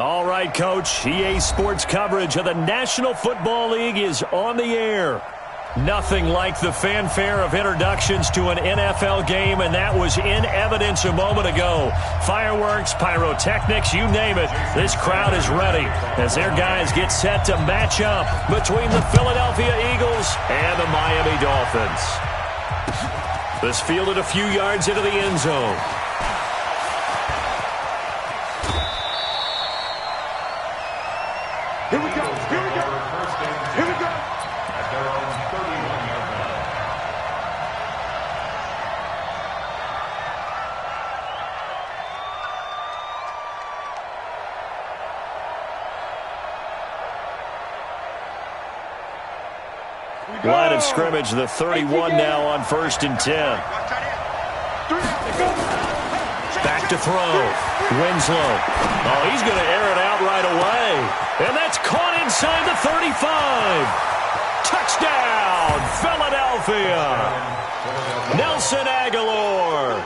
All right, Coach. EA Sports coverage of the National Football League is on the air. Nothing like the fanfare of introductions to an NFL game, and that was in evidence a moment ago. Fireworks, pyrotechnics, you name it. This crowd is ready as their guys get set to match up between the Philadelphia Eagles and the Miami Dolphins. This fielded a few yards into the end zone. Here we go. Here we go. Here we go. At their own 31-yard line. Line of scrimmage, the 31 now on 1st and 10. Back to throw. Winslow. Oh, he's going to air it out right away. And that's caught inside the 35. Touchdown, Philadelphia. Nelson Aguilar.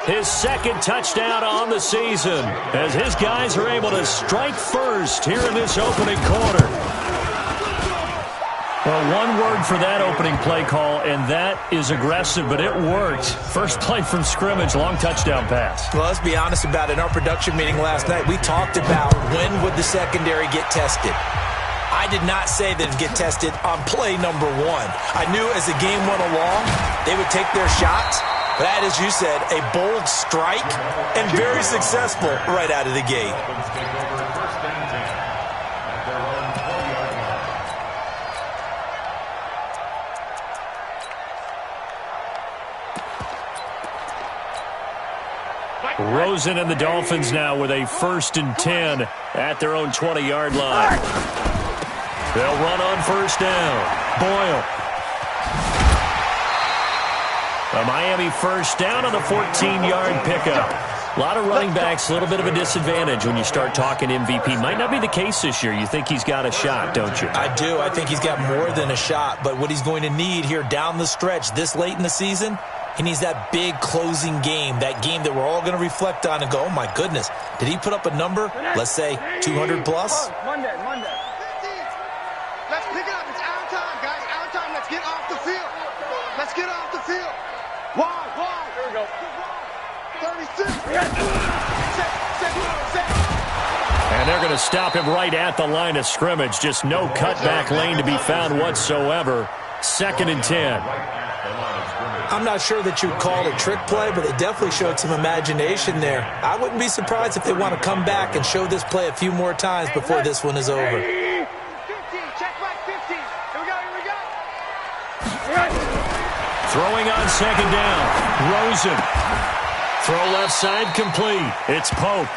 His second touchdown on the season as his guys are able to strike first here in this opening quarter. Well, one word for that opening play call, and that is aggressive, but it worked. First play from scrimmage, long touchdown pass. Well, let's be honest about it. In our production meeting last night, we talked about when would the secondary get tested. I did not say that it'd get tested on play number 1. I knew as the game went along, they would take their shots. But that, as you said, a bold strike and very successful right out of the gate. Rosen and the Dolphins now with a 1st and 10 at their own 20-yard line. They'll run on 1st down. Boyle. A Miami 1st down on a 14-yard pickup. A lot of running backs, a little bit of a disadvantage when you start talking MVP. Might not be the case this year. You think he's got a shot, don't you? I do. I think he's got more than a shot. But what he's going to need here down the stretch this late in the season, he needs that big closing game, that game that we're all going to reflect on and go, oh, my goodness, did he put up a number, let's say, 200 plus? Monday. Let's pick it up. It's our time, guys. Our time. Let's get off the field. Let's get off the field. Wide. Here we go. 36. And they're going to stop him right at the line of scrimmage. Just no cutback lane to be found whatsoever. 2nd and 10. I'm not sure that you'd call it a trick play, but it definitely showed some imagination there. I wouldn't be surprised if they want to come back and show this play a few more times before this one is over. 15, check right, 15. Here we go. Throwing on 2nd down. Rosen. Throw left side complete. It's Pope.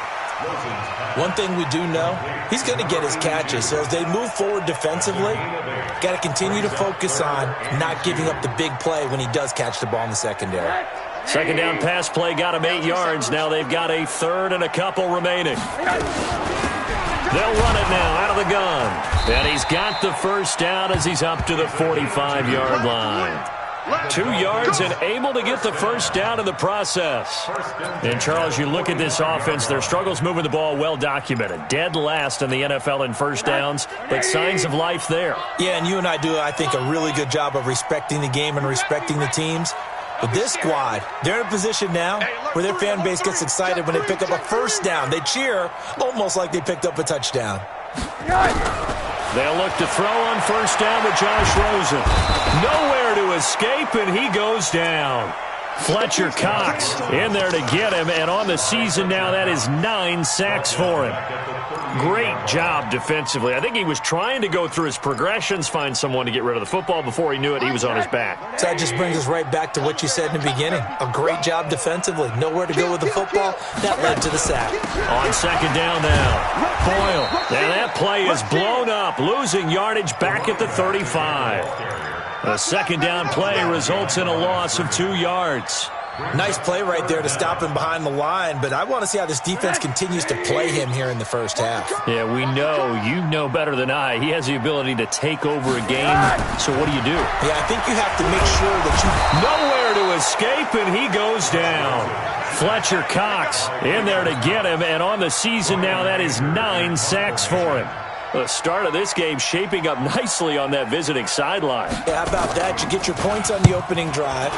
One thing we do know, he's going to get his catches. So as they move forward defensively, got to continue to focus on not giving up the big play when he does catch the ball in the secondary. 2nd down pass play got him 8 yards. Now they've got a 3rd and a couple remaining. They'll run it now out of the gun. And he's got the 1st down as he's up to the 45-yard line. 2 yards and able to get the 1st down in the process. And, Charles, you look at this offense, their struggles moving the ball well documented. Dead last in the NFL in 1st downs, but signs of life there. Yeah, and you and I do, I think, a really good job of respecting the game and respecting the teams. But this squad, they're in a position now where their fan base gets excited when they pick up a 1st down. They cheer almost like they picked up a touchdown. They'll look to throw on 1st down with Josh Rosen. Nowhere to escape, and he goes down. Fletcher Cox in there to get him, and on the season now, that is 9 sacks for him. Great job defensively. I think he was trying to go through his progressions, find someone to get rid of the football. Before he knew it, he was on his back. So that just brings us right back to what you said in the beginning. A great job defensively. Nowhere to go with the football. That led to the sack. On 2nd down now. Boyle. And that play is blown up, losing yardage back at the 35. A 2nd down play results in a loss of 2 yards. Nice play right there to stop him behind the line, but I want to see how this defense continues to play him here in the 1st half. Yeah, we know. You know better than I. He has the ability to take over a game. So what do? Yeah, I think you have to make sure that you... Nowhere to escape, and he goes down. Fletcher Cox in there to get him, and on the season now, that is 9 sacks for him. The start of this game shaping up nicely on that visiting sideline. Yeah, how about that? You get your points on the opening drive.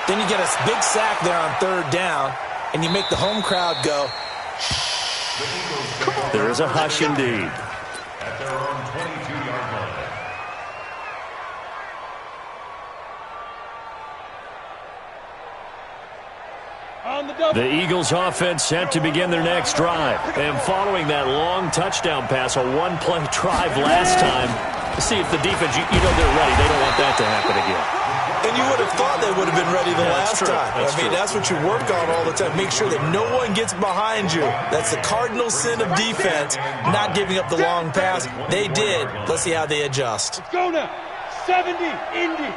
Then you get a big sack there on 3rd down, and you make the home crowd go, shh. There is a hush indeed. At their own 22-yard line. The Eagles offense set to begin their next drive. And following that long touchdown pass, a one-play drive last time, see if the defense, you know they're ready. They don't want that to happen again. And you would have thought they would have been ready the last time. That's what you work on all the time. Make sure that no one gets behind you. That's the cardinal sin of defense, not giving up the long pass. They did. Let's see how they adjust. Let's go now. 70, Indy.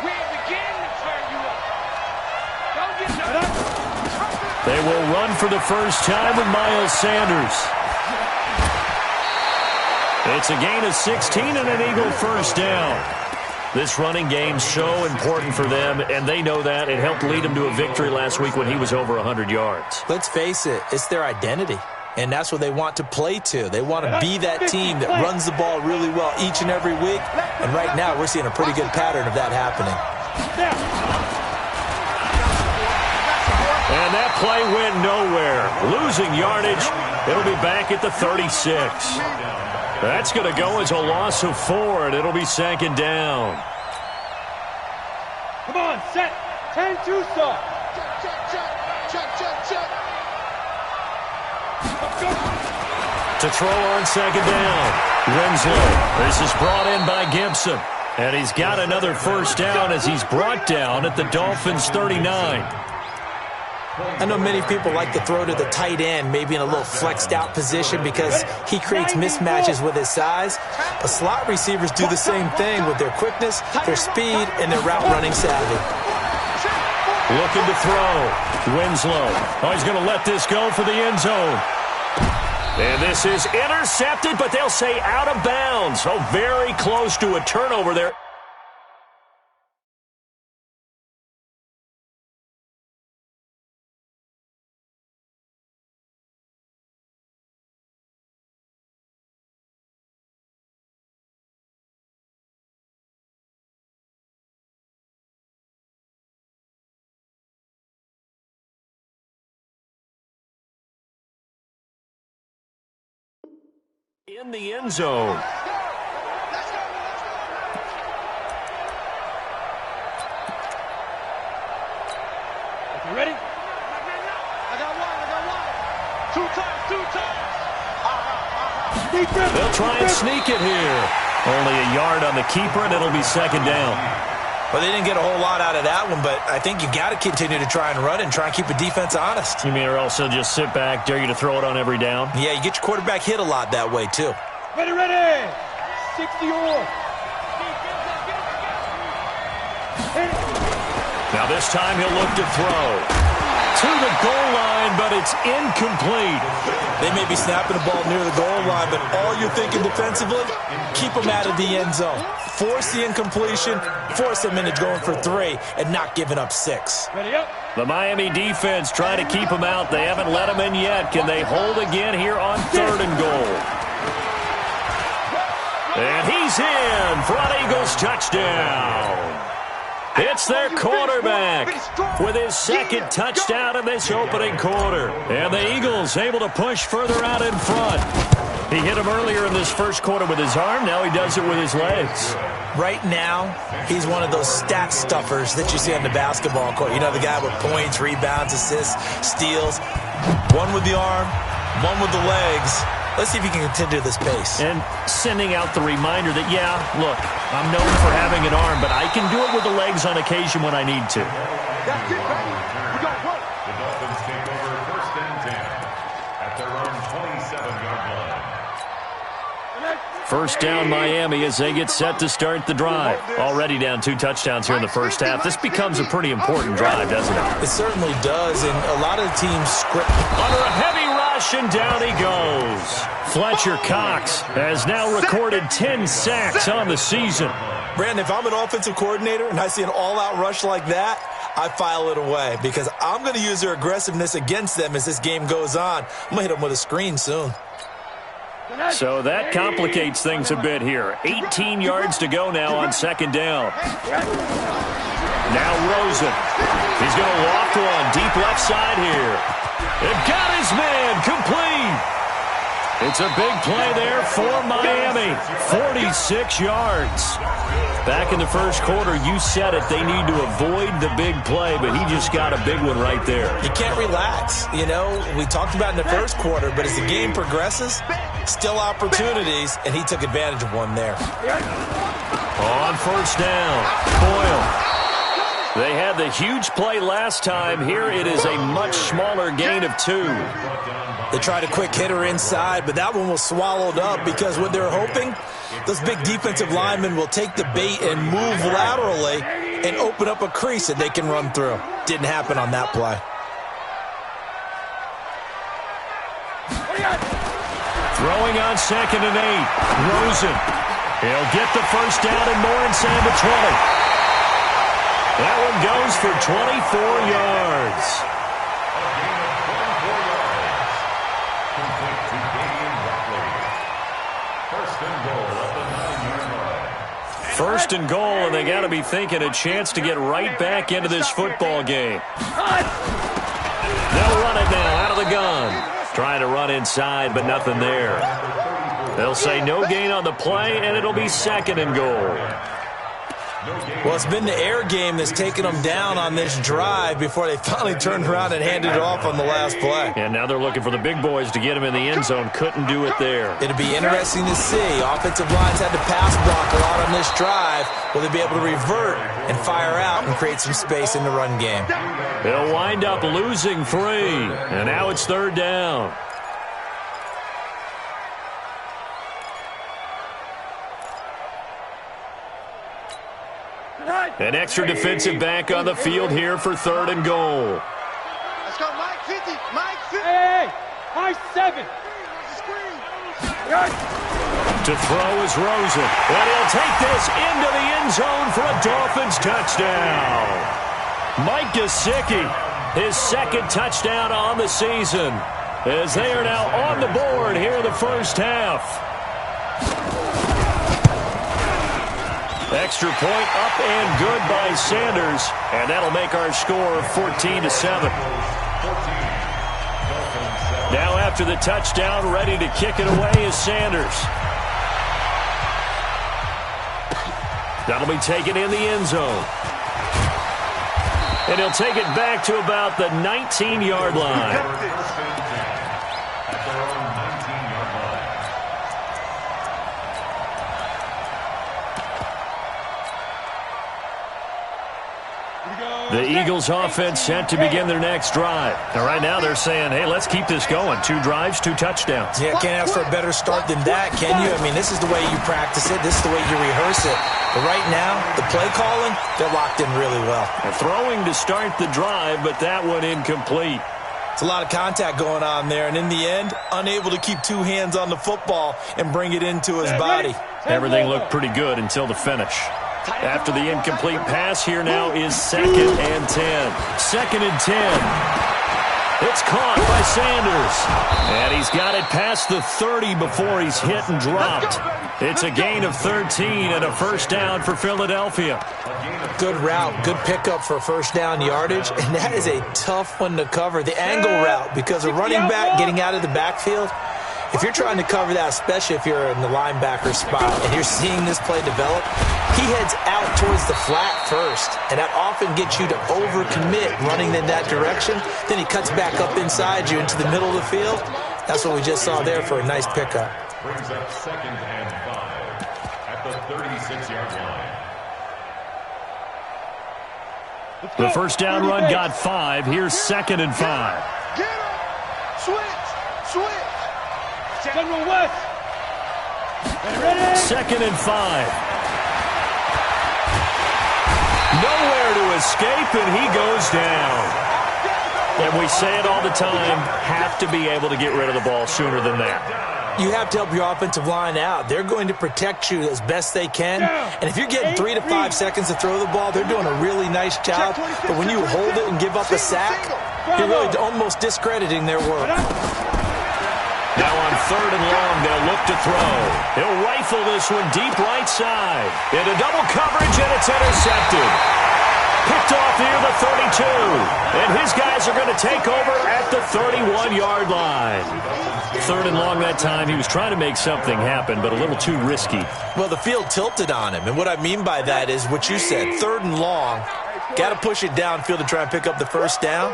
We begin to turn you up. Don't get They will run for the first time with Miles Sanders. It's a gain of 16 and an Eagle first down. This running game's so important for them, and they know that. It helped lead them to a victory last week when he was over 100 yards. Let's face it, it's their identity, and that's what they want to play to. They want to be that team that runs the ball really well each and every week, and right now we're seeing a pretty good pattern of that happening. And that play went nowhere. Losing yardage, it'll be back at the 36. That's going to go as a loss of 4, and it'll be 2nd down. Come on, set. 10-2 start. Check. To throw on 2nd down. Winslow. This is brought in by Gibson. And he's got another first down as he's brought down at the Dolphins' 39. I know many people like to throw to the tight end, maybe in a little flexed out position because he creates mismatches with his size. But slot receivers do the same thing with their quickness, their speed, and their route running savvy. Looking to throw. Winslow. Oh, he's going to let this go for the end zone. And this is intercepted, but they'll say out of bounds. So very close to a turnover there. In the end zone. You ready? I got one. 2 times. They'll try and sneak it here. Only a yard on the keeper, and it'll be 2nd down. Well, they didn't get a whole lot out of that one, but I think you got to continue to try and run and try and keep the defense honest. You mean or else they'll just sit back, dare you to throw it on every down? Yeah, you get your quarterback hit a lot that way, too. Ready. 60 or. Now this time he'll look to throw. To the goal line, but it's incomplete. They may be snapping the ball near the goal line, but all you're thinking defensively, keep them out of the end zone. Force the incompletion, force them into going for 3, and not giving up 6. Ready up. The Miami defense trying to keep them out. They haven't let them in yet. Can they hold again here on 3rd and goal? And he's in for an Eagles touchdown. It's their quarterback with his 2nd touchdown in this opening quarter. And the Eagles able to push further out in front. He hit him earlier in this first quarter with his arm. Now he does it with his legs. Right now, he's one of those stat stuffers that you see on the basketball court. You know, the guy with points, rebounds, assists, steals. One with the arm, one with the legs. Let's see if he can continue this pace. And sending out the reminder that, yeah, look, I'm known for having an arm, but I can do it with the legs on occasion when I need to. That's it, baby. We got work. The Dolphins take over 1st and 10 at their own 27-yard line. First down Miami as they get set to start the drive. Already down 2 touchdowns here in the first half. This becomes a pretty important drive, doesn't it? It certainly does, and a lot of the teams script. Under a heavy rush, and down he goes. Fletcher Cox has now recorded 10 sacks on the season. Brandon, if I'm an offensive coordinator and I see an all-out rush like that, I file it away because I'm going to use their aggressiveness against them as this game goes on. I'm going to hit them with a screen soon. So that complicates things a bit here. 18 yards to go now on second down. Now Rosen. He's going to loft one deep left side here. They've got his man complete. It's a big play there for Miami. 46 yards. Back in the first quarter, you said it. They need to avoid the big play, but he just got a big one right there. You can't relax. You know, we talked about in the first quarter, but as the game progresses, still opportunities, and he took advantage of one there. On first down, Boyle. They had the huge play last time. Here it is a much smaller gain of 2. They tried a quick hitter inside, but that one was swallowed up because what they're hoping, those big defensive linemen will take the bait and move laterally and open up a crease that they can run through. Didn't happen on that play. Throwing on 2nd and 8. Rosen. He'll get the first down and more inside the 20. That one goes for 24 yards. First and goal, and they got to be thinking a chance to get right back into this football game. They'll run it now out of the gun. Trying to run inside, but nothing there. They'll say no gain on the play, and it'll be 2nd and goal. Well, it's been the air game that's taken them down on this drive before they finally turned around and handed it off on the last play. And now they're looking for the big boys to get him in the end zone. Couldn't do it there. It'll be interesting to see. Offensive lines had to pass block a lot on this drive. Will they be able to revert and fire out and create some space in the run game? They'll wind up losing 3, and now it's 3rd down. An extra defensive back on the field here for 3rd and goal. Let's go, Mike 50. Mike 50. Hey, Mike 7. To throw is Rosen. And he'll take this into the end zone for a Dolphins touchdown. Mike Gesicki, his 2nd touchdown on the season, as they are now on the board here in the first half. Extra point up and good by Sanders, and that'll make our score 14-7. Now after the touchdown, ready to kick it away is Sanders. That'll be taken in the end zone. And he'll take it back to about the 19-yard line. The Eagles offense set to begin their next drive. Now, right now they're saying, hey, let's keep this going. 2 drives, 2 touchdowns. Yeah, can't ask for a better start than that, can you? I mean, this is the way you practice it. This is the way you rehearse it. But right now, the play calling, they're locked in really well. They're throwing to start the drive, but that one incomplete. It's a lot of contact going on there, and in the end, unable to keep 2 hands on the football and bring it into his body. Everything looked pretty good until the finish. After the incomplete pass, here now is 2nd and 10. 2nd and 10. It's caught by Sanders. And he's got it past the 30 before he's hit and dropped. It's a gain of 13 and a first down for Philadelphia. Good route, good pickup for first down yardage, and that is a tough one to cover. The angle route, because a running back getting out of the backfield, if you're trying to cover that, especially if you're in the linebacker spot and you're seeing this play develop, he heads out towards the flat first, and that often gets you to overcommit running in that direction. Then he cuts back up inside you into the middle of the field. That's what we just saw there for a nice pickup. Brings up 2nd and 5 at the 36-yard line. The first down run got 5. Here's 2nd and 5. Get him. Switch. General West. Ready? 2nd and 5. Nowhere to escape, and he goes down. And we say it all the time, have to be able to get rid of the ball sooner than that. You have to help your offensive line out. They're going to protect you as best they can. And if you're getting 3 to 5 seconds to throw the ball, they're doing a really nice job. But when you hold it and give up a sack, you're really almost discrediting their work. Now on 3rd and long, they'll look to throw. He'll rifle this one deep right side. Into double coverage, and it's intercepted. Picked off near the 32. And his guys are going to take over at the 31-yard line. 3rd and long that time. He was trying to make something happen, but a little too risky. Well, the field tilted on him. And what I mean by that is what you said. 3rd and long. Got to push it downfield to try and pick up the first down.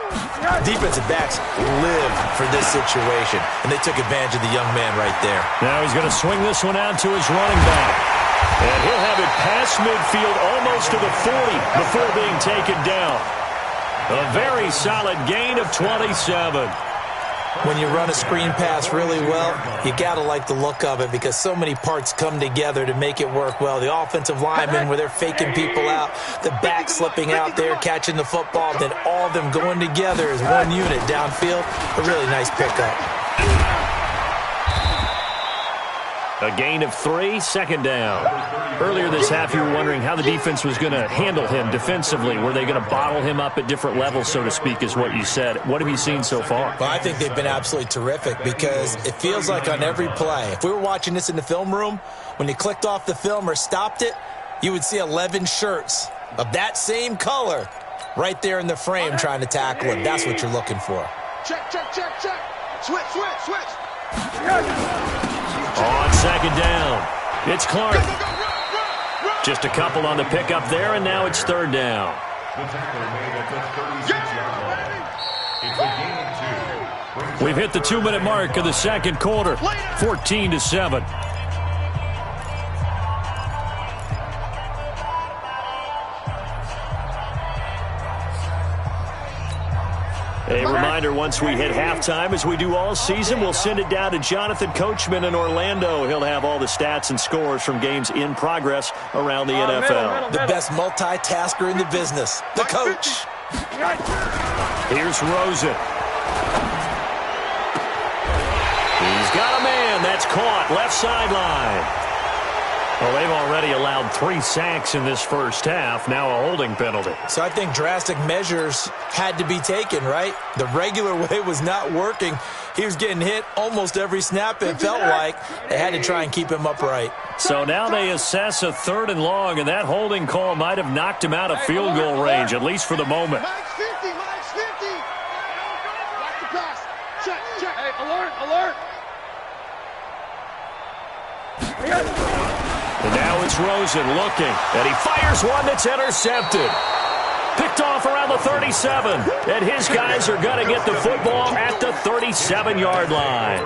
Defensive backs live for this situation, and they took advantage of the young man right there. Now he's going to swing this one out to his running back. And he'll have it past midfield almost to the 40 before being taken down. A very solid gain of 27. When you run a screen pass really well, you got to like the look of it because so many parts come together to make it work well. The offensive linemen, where they're faking people out, the back slipping out there, catching the football, then all of them going together as one unit downfield. A really nice pickup. A gain of 3, 2nd down. Earlier this half, you were wondering how the defense was going to handle him defensively. Were they going to bottle him up at different levels, so to speak, is what you said. What have you seen so far? Well, I think they've been absolutely terrific because it feels like on every play, if we were watching this in the film room, when you clicked off the film or stopped it, you would see 11 shirts of that same color right there in the frame trying to tackle him. That's what you're looking for. Check, check, check, check. Switch, switch, switch. On 2nd down, it's Clark. Just a couple on the pickup there, and now it's 3rd down. The tackle made at the 36-yard line. It's a gain of 2. We've hit the 2-minute mark of the 2nd quarter, 14-7. A reminder, once we hit halftime, as we do all season, we'll send it down to Jonathan Coachman in Orlando. He'll have all the stats and scores from games in progress around the NFL. The best multitasker in the business, the coach. Here's Rosen. He's got a man. That's caught. Left sideline. Well, they've already allowed 3 sacks in this first half. Now a holding penalty. So I think drastic measures had to be taken, right? The regular way was not working. He was getting hit almost every snap, it felt like. They had to try and keep him upright. So now they assess a 3rd and long, and that holding call might have knocked him out of field goal range, at least for the moment. Mike's 50, Mike's 50. Watch the pass. Check, check. Hey, alert, alert. And now it's Rosen looking, and he fires one that's intercepted. Picked off around the 37, and his guys are going to get the football at the 37-yard line.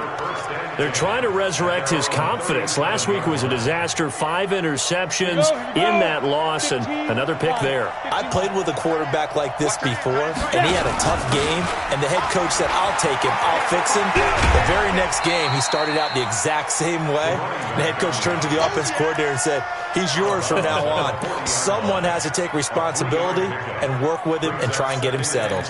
They're trying to resurrect his confidence. Last week was a disaster, 5 interceptions in that loss, and another pick there. I played with a quarterback like this before, and he had a tough game, and the head coach said, I'll take him, I'll fix him. The very next game, he started out the exact same way. The head coach turned to the offense coordinator and said, he's yours from now on. Someone has to take responsibility and work with him and try and get him settled.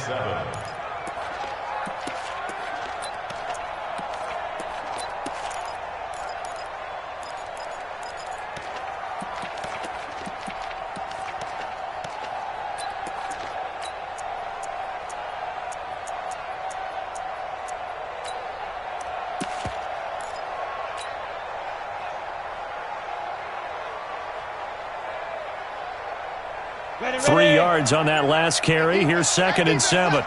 Ready, 3 yards on that last carry. Here's 2nd and 7.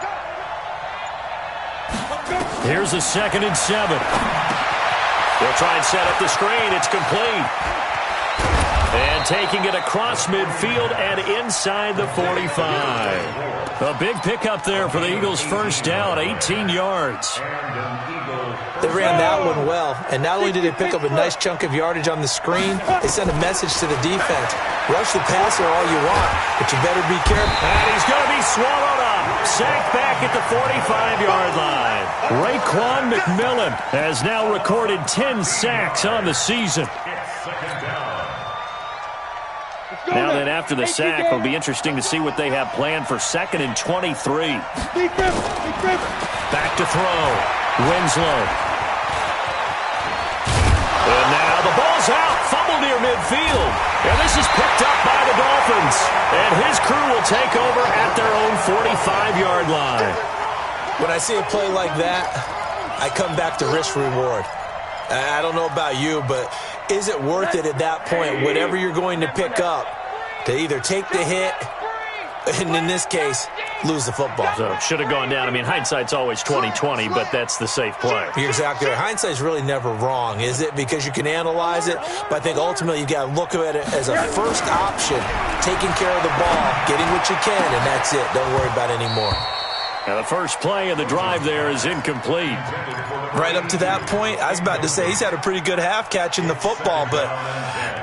Here's a 2nd and 7. They'll try and set up the screen. It's complete. And taking it across midfield and inside the 45. A big pickup there for the Eagles' first down, 18 yards. They ran that one well, and not only did they pick up a nice chunk of yardage on the screen, they sent a message to the defense. Rush the passer all you want, but you better be careful. And he's going to be swallowed up. Sacked back at the 45-yard line. Raekwon McMillan has now recorded 10 sacks on the season. Now then, after the sack, it'll be interesting to see what they have planned for 2nd and 23. Back to throw. Winslow. And now the ball's out, fumble near midfield. And this is picked up by the Dolphins. And his crew will take over at their own 45-yard line. When I see a play like that, I come back to risk-reward. I don't know about you, but is it worth it at that point, whatever you're going to pick up, to either take the hit, and in this case, lose the football? So should have gone down. I mean, hindsight's always 20/20, but that's the safe play. You're exactly right. Hindsight's really never wrong, is it? Because you can analyze it, but I think ultimately you got to look at it as a first option, taking care of the ball, getting what you can, and that's it. Don't worry about it anymore. Now the first play of the drive there is incomplete. Right up to that point, I was about to say he's had a pretty good half catching the football, but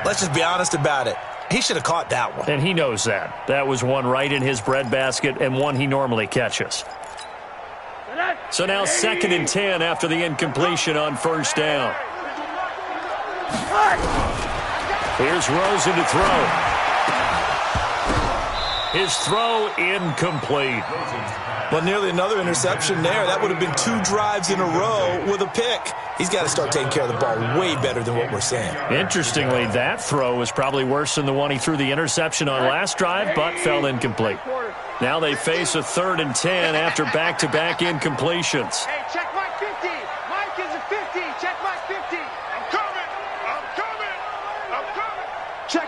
let's just be honest about it. He should have caught that one. And he knows that. That was one right in his breadbasket and one he normally catches. So now 2nd and 10 after the incompletion on first down. Here's Rosen to throw. His throw incomplete. Well, nearly another interception there. That would have been 2 drives in a row with a pick. He's got to start taking care of the ball way better than what we're saying. Interestingly, that throw was probably worse than the one he threw the interception on last drive, but fell incomplete. Now they face a 3rd and 10 after back-to-back incompletions. Hey, check Mike 50. Mike is a 50. Check Mike 50. I'm coming. I'm coming. I'm coming. Check.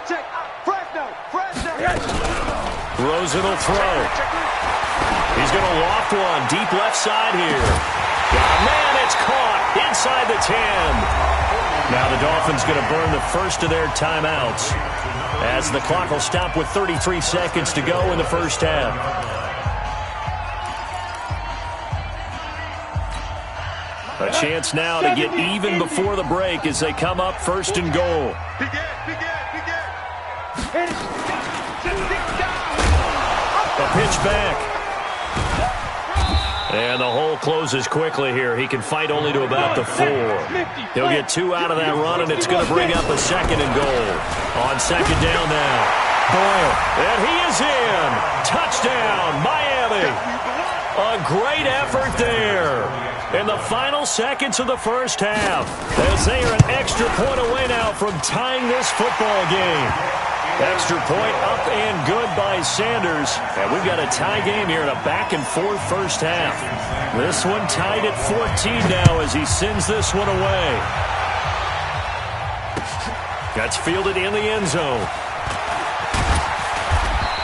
Fresno. Rosen will throw. He's going to loft one deep left side here. Man, it's caught inside the 10. Now the Dolphins going to burn the first of their timeouts as the clock will stop with 33 seconds to go in the first half. A chance now to get even before the break as they come up 1st and goal. A pitch back. And the hole closes quickly here. He can fight only to about the 4. He'll get 2 out of that run, and it's going to bring up a 2nd and goal. On 2nd down now. Boyle. And he is in. Touchdown, Miami. A great effort there in the final seconds of the first half, as they are an extra point away now from tying this football game. Extra point up and good by Sanders. And we've got a tie game here in a back-and-forth first half. This one tied at 14 now as he sends this one away. That's fielded in the end zone.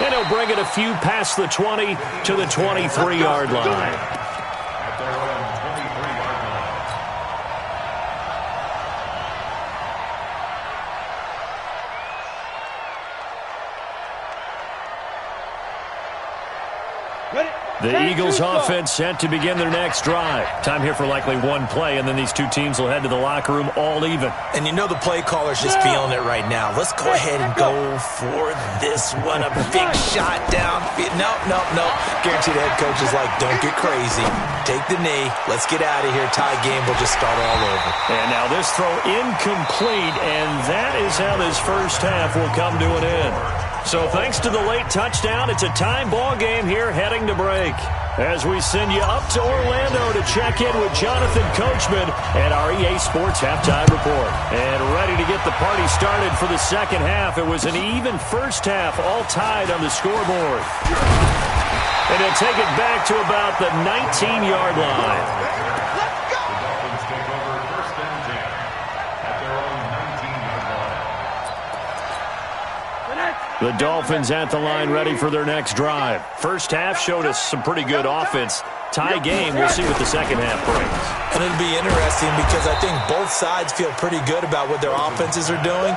And he'll bring it a few past the 20 to the 23-yard line. The Eagles offense set to begin their next drive. Time here for likely one play, and then these two teams will head to the locker room all even. And you know the play caller's just feeling it right now. Let's go ahead and go for this one. A big shot down. Nope. Guaranteed the head coach is like, don't get crazy. Take the knee. Let's get out of here. Tie game will just start all over. And now this throw incomplete, and that is how this first half will come to an end. So thanks to the late touchdown, it's a time ball game here heading to break. As we send you up to Orlando to check in with Jonathan Coachman and our EA Sports Halftime Report. And ready to get the party started for the second half. It was an even first half, all tied on the scoreboard. And he'll take it back to about the 19-yard line. The Dolphins at the line ready for their next drive. First half showed us some pretty good offense. Tie game, we'll see what the second half brings. And it'll be interesting because I think both sides feel pretty good about what their offenses are doing.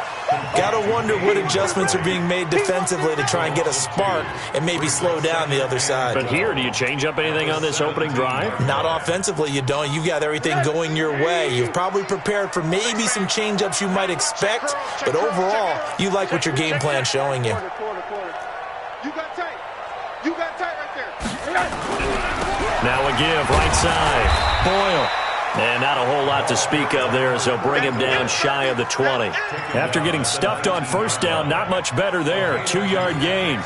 Got to wonder what adjustments are being made defensively to try and get a spark and maybe slow down the other side. But here, do you change up anything on this opening drive? Not offensively, you don't. You got everything going your way. You've probably prepared for maybe some change-ups you might expect, but overall, you like what your game plan's showing you. You got tight. You got tight right there. Now a give, right side. Boyle. And not a whole lot to speak of there as they'll bring him down shy of the 20. After getting stuffed on first down, not much better there. 2-yard gain.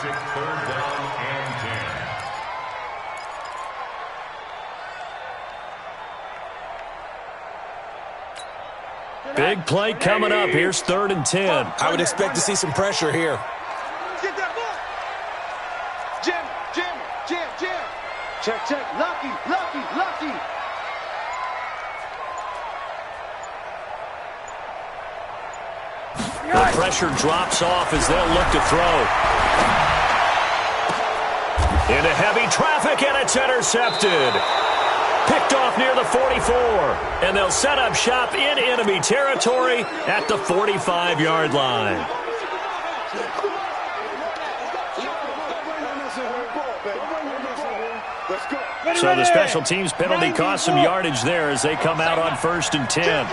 Big play coming up. Here's 3rd and 10. I would expect to see some pressure here. Get that ball. Jam. Check. Lucky. The pressure drops off as they'll look to throw. Into heavy traffic, and it's intercepted. Picked off near the 44, and they'll set up shop in enemy territory at the 45-yard line. So the special teams penalty cost some yardage there as they come out on 1st and 10.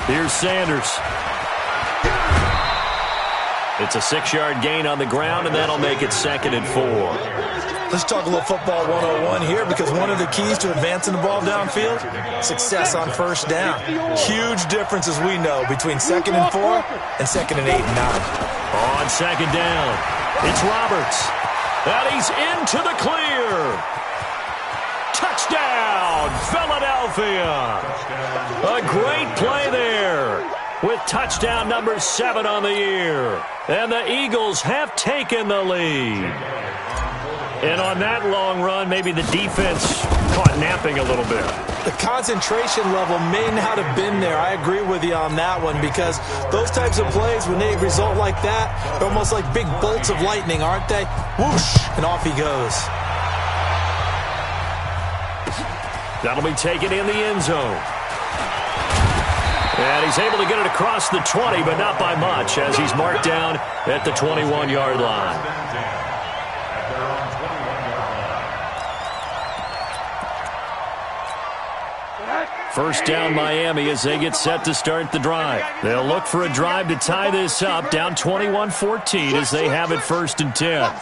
Here's Sanders. It's a 6-yard gain on the ground, and that'll make it 2nd and 4. Let's talk a little football 101 here, because one of the keys to advancing the ball downfield, success on 1st down. Huge difference, as we know, between 2nd and 4 and 2nd and 8 and 9. On 2nd down, it's Roberts. And he's into the clear. Touchdown, Philadelphia. A great play there with touchdown number 7 on the year. And the Eagles have taken the lead. And on that long run, maybe the defense caught napping a little bit. The concentration level may not have been there. I agree with you on that one, because those types of plays, when they result like that, they're almost like big bolts of lightning, aren't they? Whoosh, and off he goes. That'll be taken in the end zone. And he's able to get it across the 20, but not by much, as he's marked down at the 21-yard line. First down, Miami, as they get set to start the drive. They'll look for a drive to tie this up, down 21-14 as they have it 1st and 10.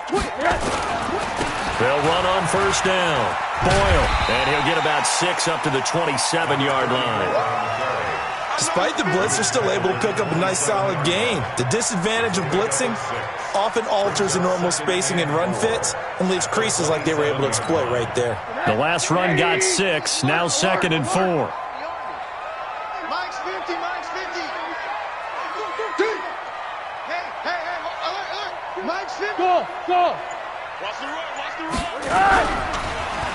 They'll run on 1st down. Boyle, and he'll get about 6 up to the 27-yard line. Despite the blitz, they're still able to pick up a nice solid gain. The disadvantage of blitzing often alters the normal spacing and run fits and leaves creases like they were able to exploit right there. The last run got 6, now 2nd and 4. Mike's 50. Hey, Mike's 50. Go. Watch the run.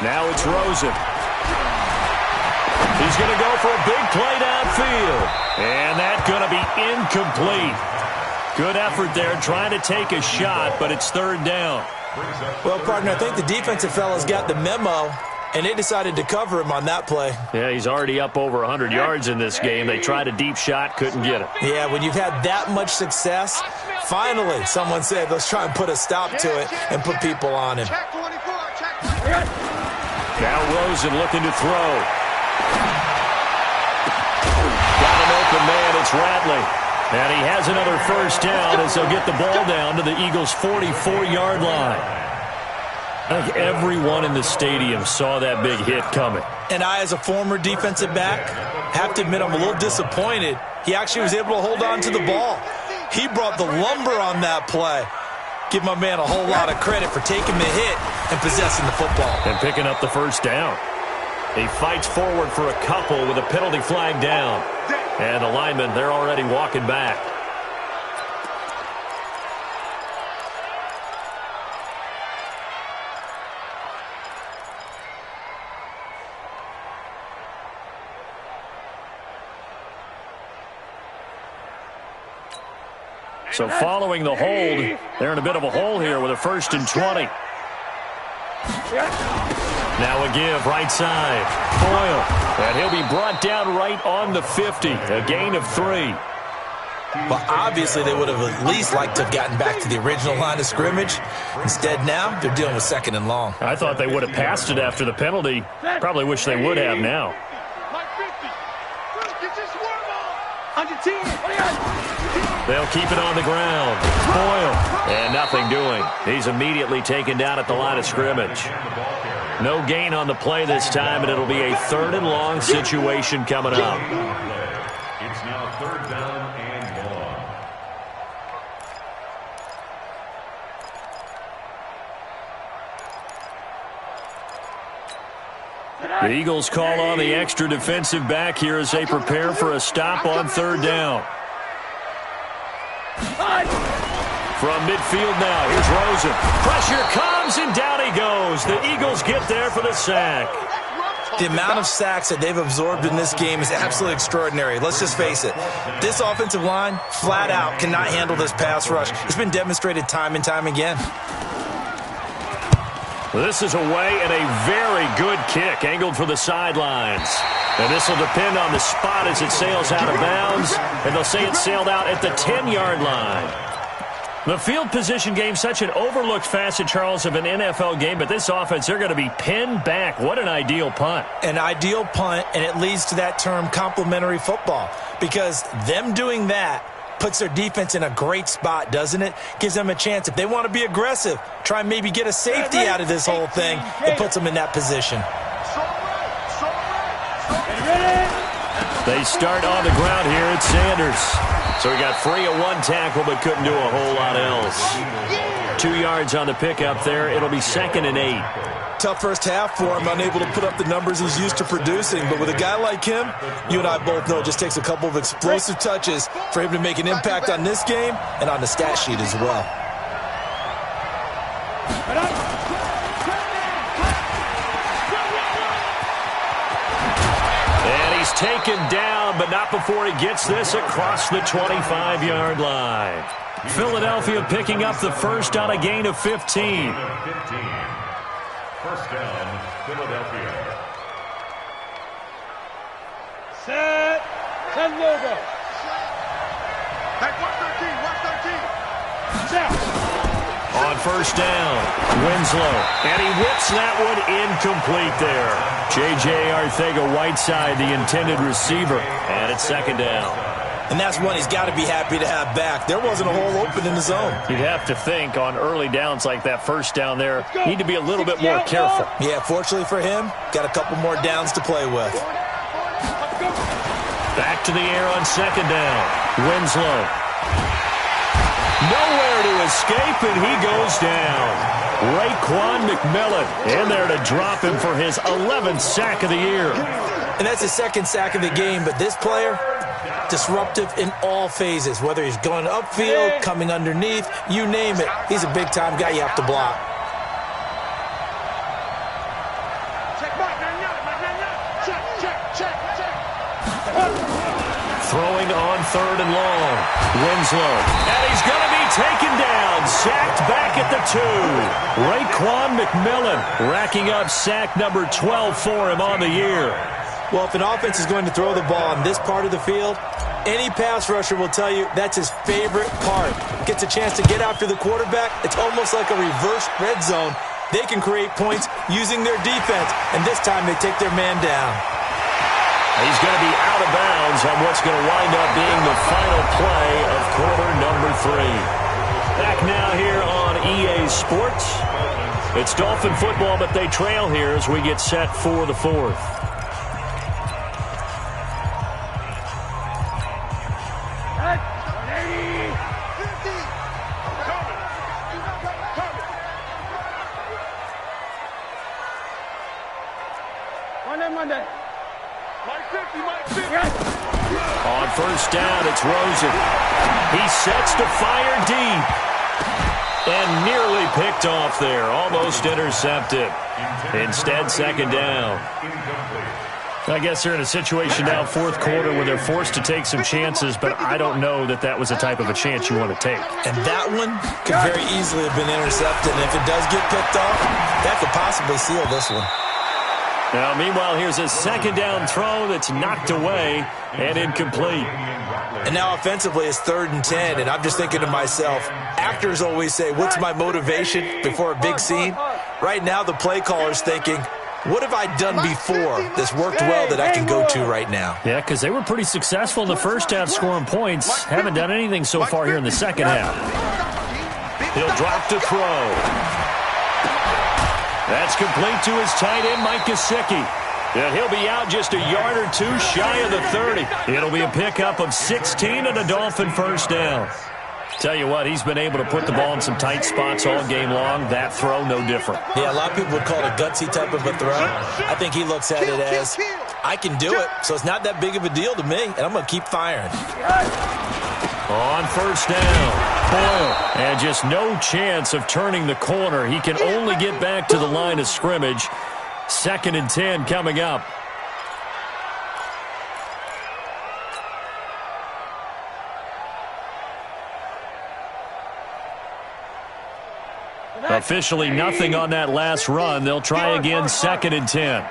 Now it's Rosen. He's going to go for a big play downfield. And that's going to be incomplete. Good effort there, trying to take a shot, but it's 3rd down. Well, partner, I think the defensive fellas got the memo, and they decided to cover him on that play. Yeah, he's already up over 100 yards in this game. They tried a deep shot, couldn't get it. Yeah, when you've had that much success, finally someone said, let's try and put a stop to it and put people on him. Check 24. Check. Now Rosen looking to throw. Got an open man, it's Radley. And he has another 1st down as they'll get the ball down to the Eagles' 44-yard line. I think everyone in the stadium saw that big hit coming. And I, as a former defensive back, have to admit I'm a little disappointed. He actually was able to hold on to the ball. He brought the lumber on that play. Give my man a whole lot of credit for taking the hit and possessing the football. And picking up the 1st down. He fights forward for a couple with a penalty flag down. And the linemen, they're already walking back. So following the hold, they're in a bit of a hole here with a 1st and 20. Now a give, right side. Boyle. And he'll be brought down right on the 50. A gain of 3. Well, obviously they would have at least liked to have gotten back to the original line of scrimmage. Instead now, they're dealing with 2nd and long. I thought they would have passed it after the penalty. Probably wish they would have now. Mike 50. Get your swerve on. On your team. They'll keep it on the ground. Boyle. And nothing doing. He's immediately taken down at the line of scrimmage. No gain on the play this time, and it'll be a 3rd and long situation coming up. It's now 3rd down and long. The Eagles call on the extra defensive back here as they prepare for a stop on third down. From midfield now, here's Rosen. Pressure comes, and down he goes. The Eagles get there for the sack. The amount of sacks that they've absorbed in this game is absolutely extraordinary. Let's just face it. This offensive line, flat out, cannot handle this pass rush. It's been demonstrated time and time again. This is away and a very good kick, angled for the sidelines. And this will depend on the spot as it sails out of bounds. And they'll say it sailed out at the 10-yard line. The field position game, such an overlooked facet, Charles, of an NFL game. But this offense, they're going to be pinned back. What an ideal punt. An ideal punt, and it leads to that term complementary football. Because them doing that puts their defense in a great spot, doesn't it? Gives them a chance. If they want to be aggressive, try and maybe get a safety out of this whole thing, it puts them in that position. They start on the ground here at Sanders. So he got free of one tackle but couldn't do a whole lot else. 2 yards on the pickup there. It'll be 2nd and 8. Tough first half for him, unable to put up the numbers he's used to producing. But with a guy like him, you and I both know it just takes a couple of explosive touches for him to make an impact on this game and on the stat sheet as well. And he's taken down, but not before he gets this across the 25-yard line. Philadelphia picking up the first on a gain of 15. First down, Philadelphia. Set. Set logo. Hey, 113, 113. Set. On first down, Winslow. And he whips that one incomplete there. J.J. Arcega-Whiteside, the intended receiver. And it's 2nd down. And that's one he's got to be happy to have back. There wasn't a hole open in the zone. You'd have to think on early downs like that first down there, need to be a little bit more careful. Yeah, fortunately for him, got a couple more downs to play with. Back to the air on 2nd down. Winslow. Nowhere to escape, and he goes down. Raekwon McMillan in there to drop him for his 11th sack of the year. And that's his 2nd sack of the game, but this player, disruptive in all phases, whether he's going upfield, coming underneath, you name it. He's a big-time guy you have to block. Throwing on 3rd and long. Winslow. And he's going to be taken down. Sacked back at the 2. Raekwon McMillan racking up sack number 12 for him on the year. Well, if an offense is going to throw the ball on this part of the field, any pass rusher will tell you that's his favorite part. Gets a chance to get after the quarterback. It's almost like a reverse red zone. They can create points using their defense, and this time they take their man down. He's going to be out of bounds on what's going to wind up being the final play of quarter number 3. Back now here on EA Sports. It's Dolphin football, but they trail here as we get set for the 4th. Monday. On first down, it's Rosen. He sets to fire deep. And nearly picked off there. Almost intercepted. Instead, 2nd down. I guess they're in a situation now, 4th quarter, where they're forced to take some chances, but I don't know that that was the type of a chance you want to take. And that one could very easily have been intercepted. And if it does get picked off, that could possibly seal this one. Now, meanwhile, here's a 2nd down throw that's knocked away and incomplete. And now offensively it's 3rd and 10, and I'm just thinking to myself, actors always say, what's my motivation before a big scene? Right now the play caller's thinking, what have I done before that's worked well that I can go to right now? Yeah, because they were pretty successful in the first half scoring points. Haven't done anything so far here in the second half. He'll drop to throw. That's complete to his tight end, Mike Gesicki. And he'll be out just a yard or two shy of the 30. It'll be a pickup of 16 and a Dolphin first down. Tell you what, he's been able to put the ball in some tight spots all game long. That throw, no different. Yeah, a lot of people would call it a gutsy type of a throw. I think he looks at it as, I can do it, so it's not that big of a deal to me, and I'm going to keep firing. On first down, Boyle. And just no chance of turning the corner. He can only get back to the line of scrimmage. 2nd and 10 coming up. Officially nothing on that last run. They'll try again, 2nd and 10.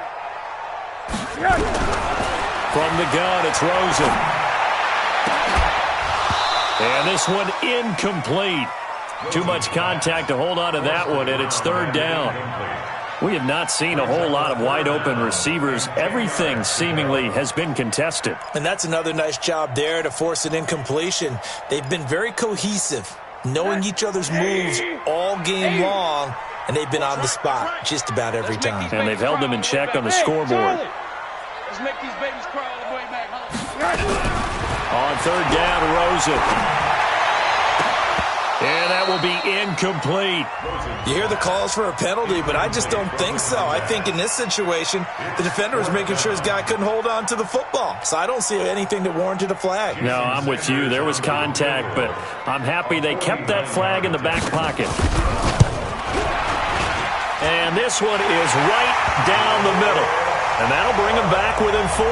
From the gun, it's Rosen. And this one incomplete. Too much contact to hold on to that one, and it's 3rd down. We have not seen a whole lot of wide-open receivers. Everything seemingly has been contested. And that's another nice job there to force an incompletion. They've been very cohesive, knowing each other's moves all game long, and they've been on the spot just about every time. And they've held them in check on the scoreboard. Let's make these babies cry all the way back home. On 3rd down, Rosen. And that will be incomplete. You hear the calls for a penalty, but I just don't think so. I think in this situation, the defender was making sure his guy couldn't hold on to the football. So I don't see anything that warranted a flag. No, I'm with you. There was contact, but I'm happy they kept that flag in the back pocket. And this one is right down the middle. And that'll bring them back within 4.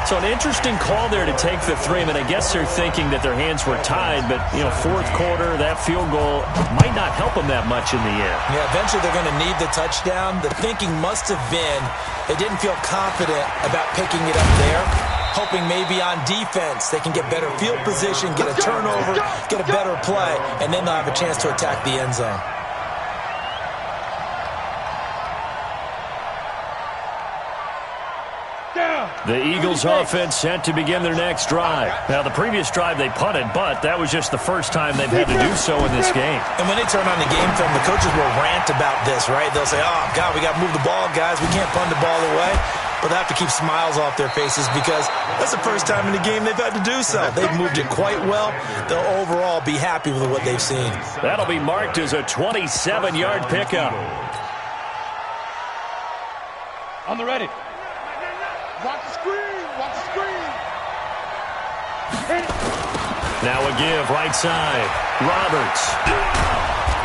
So an interesting call there to take the 3. I mean, I guess they're thinking that their hands were tied, but, 4th quarter, that field goal might not help them that much in the end. Yeah, eventually they're going to need the touchdown. The thinking must have been they didn't feel confident about picking it up there, hoping maybe on defense they can get better field position, get a turnover, get a better play, and then they'll have a chance to attack the end zone. The Eagles offense set to begin their next drive. Now, the previous drive they punted, but that was just the first time they've had to do so in this game. And when they turn on the game film, the coaches will rant about this, right? They'll say, oh, God, we got to move the ball, guys. We can't punt the ball away. But they have to keep smiles off their faces because that's the first time in the game they've had to do so. They've moved it quite well. They'll overall be happy with what they've seen. That'll be marked as a 27-yard pickup. On the ready. Watch the screen. Watch the screen. Now a give right side. Roberts.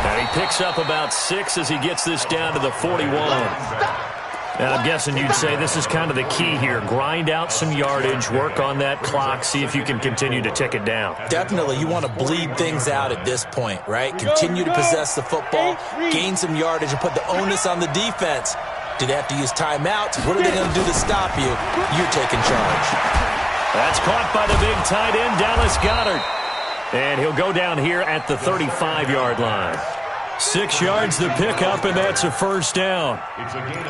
And he picks up about 6 as he gets this down to the 41. And I'm guessing you'd say this is kind of the key here. Grind out some yardage, work on that clock, see if you can continue to tick it down. Definitely. You want to bleed things out at this point, right? Continue to possess the football, gain some yardage, and put the onus on the defense. Do they have to use timeouts? What are they going to do to stop you? You're taking charge. That's caught by the big tight end, Dallas Goedert. And he'll go down here at the 35-yard line. 6 yards the pickup, and that's a first down.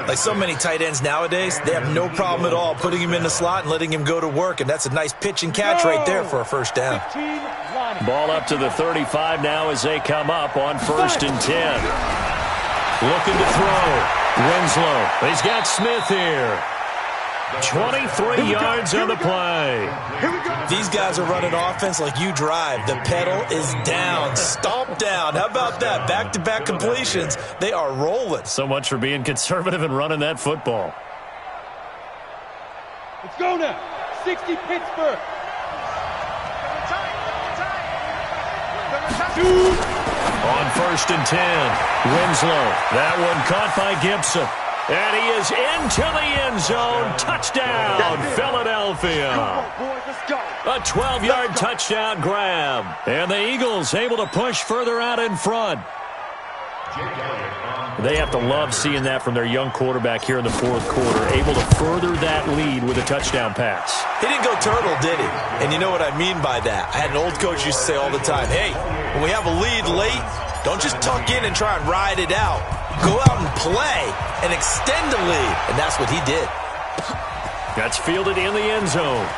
Like so many tight ends nowadays, they have no problem at all putting him in the slot and letting him go to work, and that's a nice pitch and catch right there for a first down. Ball up to the 35 now as they come up on 1st and 10. Looking to throw. Winslow. He's got Smith here. 23 yards on the play. These guys are running offense like you drive. The pedal is down. Stomp down. How about that? Back-to-back completions. They are rolling. So much for being conservative and running that football. Let's go now. 60 Pittsburgh. On 1st and 10, Winslow. That one caught by Gibson. And he is into the end zone. Touchdown, Philadelphia. A 12-yard touchdown grab. And the Eagles able to push further out in front. They have to love seeing that from their young quarterback here in the 4th quarter, able to further that lead with a touchdown pass. He didn't go turtle, did he? And you know what I mean by that. I had an old coach used to say all the time, hey, when we have a lead late, don't just tuck in and try and ride it out. Go out and play and extend the lead. And that's what he did. That's fielded in the end zone.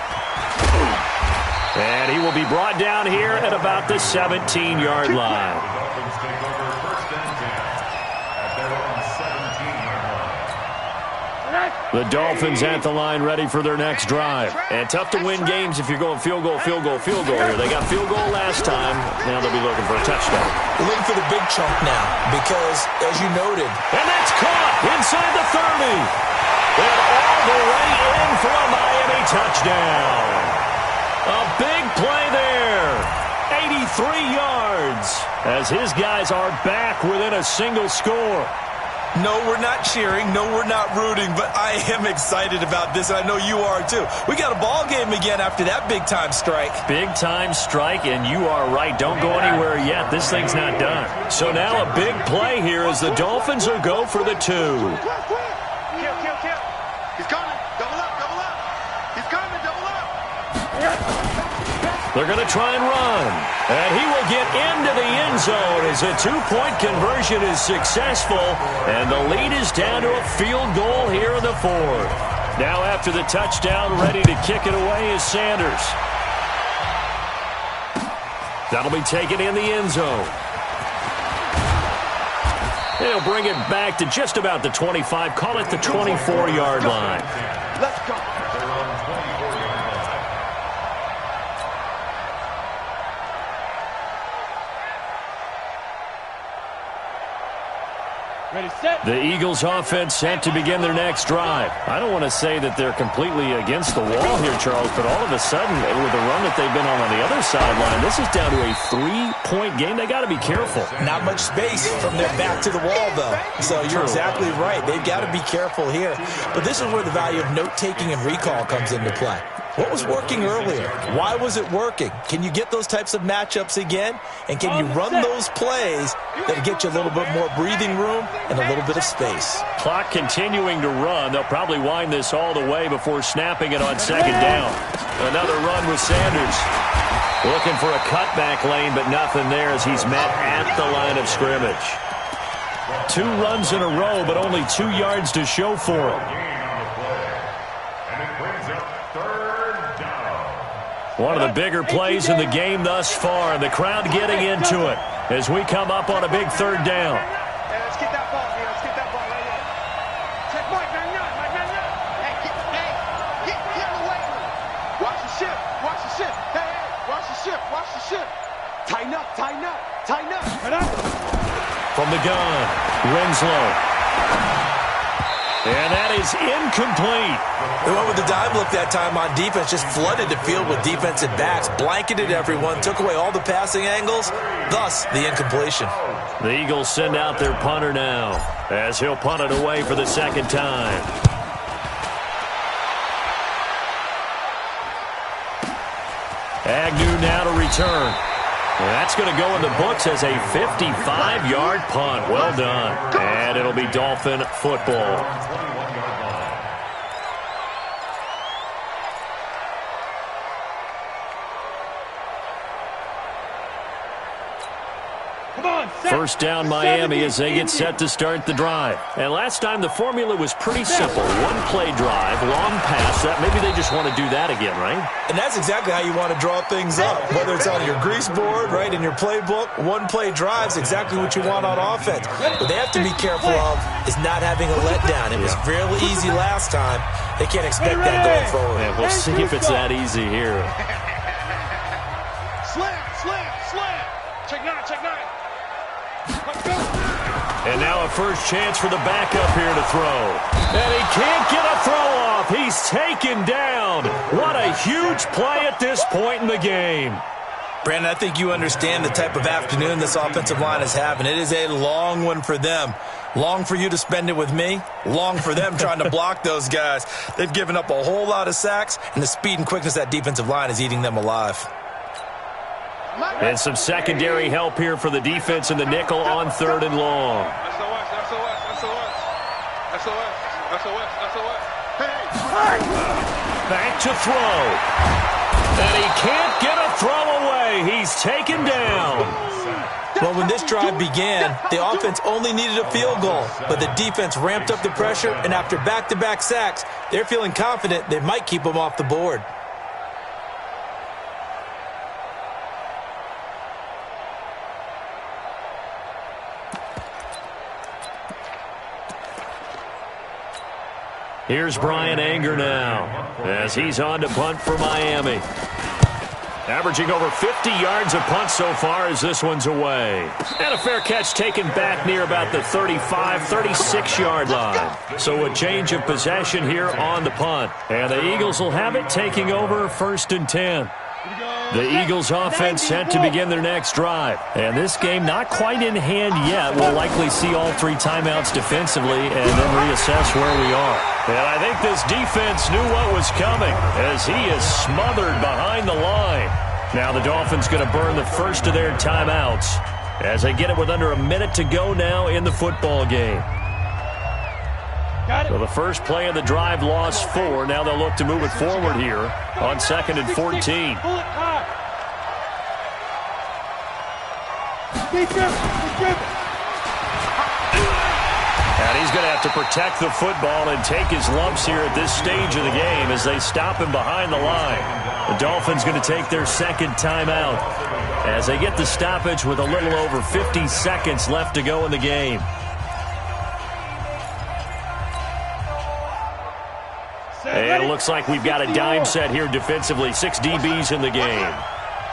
And he will be brought down here at about the 17-yard line. Dolphins take over 1st and 10 at their own 17-yard line. The Dolphins at the line ready for their next drive. And tough to win games if you're going field goal here. They got field goal last time. Now they'll be looking for a touchdown. They're looking for the big chunk now because, as you noted. And that's caught inside the 30. And all the way in for a Miami touchdown. A big play there. 83 yards as his guys are back within a single score. No, we're not cheering. No, we're not rooting, but I am excited about this. I know you are, too. We got a ball game again after that big-time strike. Big-time strike, and you are right. Don't go anywhere yet. This thing's not done. So now a big play here as the Dolphins will go for the 2. Kill. He's coming. Double up. He's coming. Double up. They're going to try and run. And he will get into the end zone as a 2-point conversion is successful. And the lead is down to a field goal here in the 4th. Now after the touchdown, ready to kick it away is Sanders. That'll be taken in the end zone. They'll bring it back to just about the 25. Call it the 24-yard line. Let's go. Ready, set. The Eagles offense set to begin their next drive. I don't want to say that they're completely against the wall here, Charles, but all of a sudden, with the run that they've been on the other sideline, this is down to a 3-point game. They got to be careful. Not much space from their back to the wall, though. So you're exactly right. They've got to be careful here. But this is where the value of note-taking and recall comes into play. What was working earlier? Why was it working? Can you get those types of matchups again? And can you run those plays that get you a little bit more breathing room and a little bit of space? Clock continuing to run. They'll probably wind this all the way before snapping it on second down. Another run with Sanders. Looking for a cutback lane, but nothing there as he's met at the line of scrimmage. 2 runs in a row, but only 2 yards to show for him. One of the bigger plays in the game thus far, and the crowd getting into it as we come up on a big 3rd down. Hey, let's get that ball, man. Let's get that ball right here. Check Mike, man. Hey, get away. Watch the ship. Hey, watch the ship. Tighten up. From the gun, Winslow. And that is incomplete. They went with the dime look that time on defense, just flooded the field with defensive backs, blanketed everyone, took away all the passing angles, thus the incompletion. The Eagles send out their punter now as he'll punt it away for the 2nd time. Agnew now to return. And that's going to go in the books as a 55-yard punt. Well done. And it'll be Dolphin football. First down Miami as they get set to start the drive. And last time the formula was pretty simple. 1-play drive, long pass. That maybe they just want to do that again, right? And that's exactly how you want to draw things up. Whether it's on your grease board, right, in your playbook, 1-play drive's exactly what you want on offense. What they have to be careful of is not having a letdown. It was fairly easy last time. They can't expect that going forward. Yeah, we'll see if it's that easy here. Slam. Check nine. And now a first chance for the backup here to throw. And he can't get a throw off. He's taken down. What a huge play at this point in the game. Brandon, I think you understand the type of afternoon this offensive line is having. It is a long one for them. Long for you to spend it with me. Long for them trying to block those guys. They've given up a whole lot of sacks, and the speed and quickness of that defensive line is eating them alive. And some secondary help here for the defense in the nickel on 3rd and long. Back to throw. And he can't get a throw away. He's taken down. Well, when this drive began, the offense only needed a field goal, but the defense ramped up the pressure, and after back-to-back sacks, they're feeling confident they might keep them off the board. Here's Brian Anger now as he's on to punt for Miami. Averaging over 50 yards a punt so far as this one's away. And a fair catch taken back near about the 35, 36-yard line. So a change of possession here on the punt. And the Eagles will have it, taking over 1st and 10. The Eagles offense set to begin their next drive. And this game not quite in hand yet. We'll likely see all 3 timeouts defensively and then reassess where we are. And I think this defense knew what was coming as he is smothered behind the line. Now the Dolphins going to burn the first of their timeouts as they get it with under a minute to go now in the football game. So the first play of the drive lost 4. Now they'll look to move it forward here on 2nd and 14. And he's going to have to protect the football and take his lumps here at this stage of the game as they stop him behind the line. The Dolphins going to take their 2nd timeout as they get the stoppage with a little over 50 seconds left to go in the game. And it looks like we've got a dime set here defensively. 6 DBs in the game.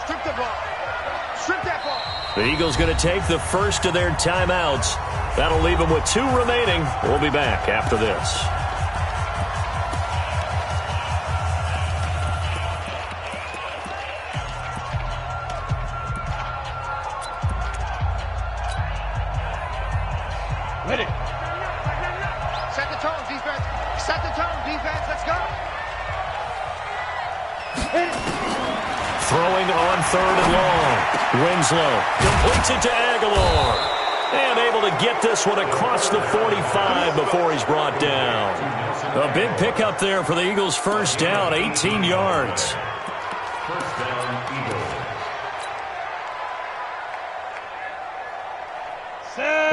Strip the ball. Strip that ball. The Eagles going to take the first of their timeouts. That'll leave them with 2 remaining. We'll be back after this. Ready. Set the tone, defense. Set the tone, defense. Let's go. Throwing on 3rd and long. Winslow completes it to Aguilar. And able to get this one across the 45 before he's brought down. A big pickup there for the Eagles' first down, 18 yards. First down, Eagles.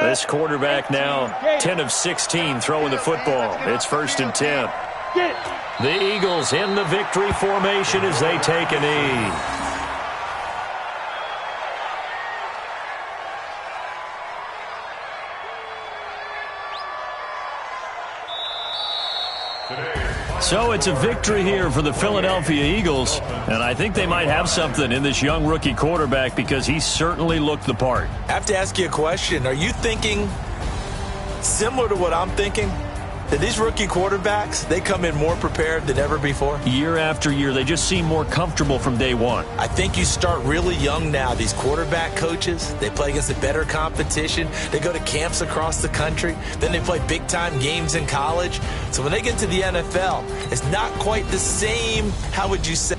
This quarterback now 10 of 16 throwing the football. It's 1st and 10. The Eagles in the victory formation as they take a knee. So it's a victory here for the Philadelphia Eagles, and I think they might have something in this young rookie quarterback because he certainly looked the part. I have to ask you a question. Are you thinking similar to what I'm thinking? That these rookie quarterbacks, they come in more prepared than ever before? Year after year, they just seem more comfortable from day one. I think you start really young now. These quarterback coaches, they play against the better competition. They go to camps across the country. Then they play big-time games in college. So when they get to the NFL, it's not quite the same, how would you say,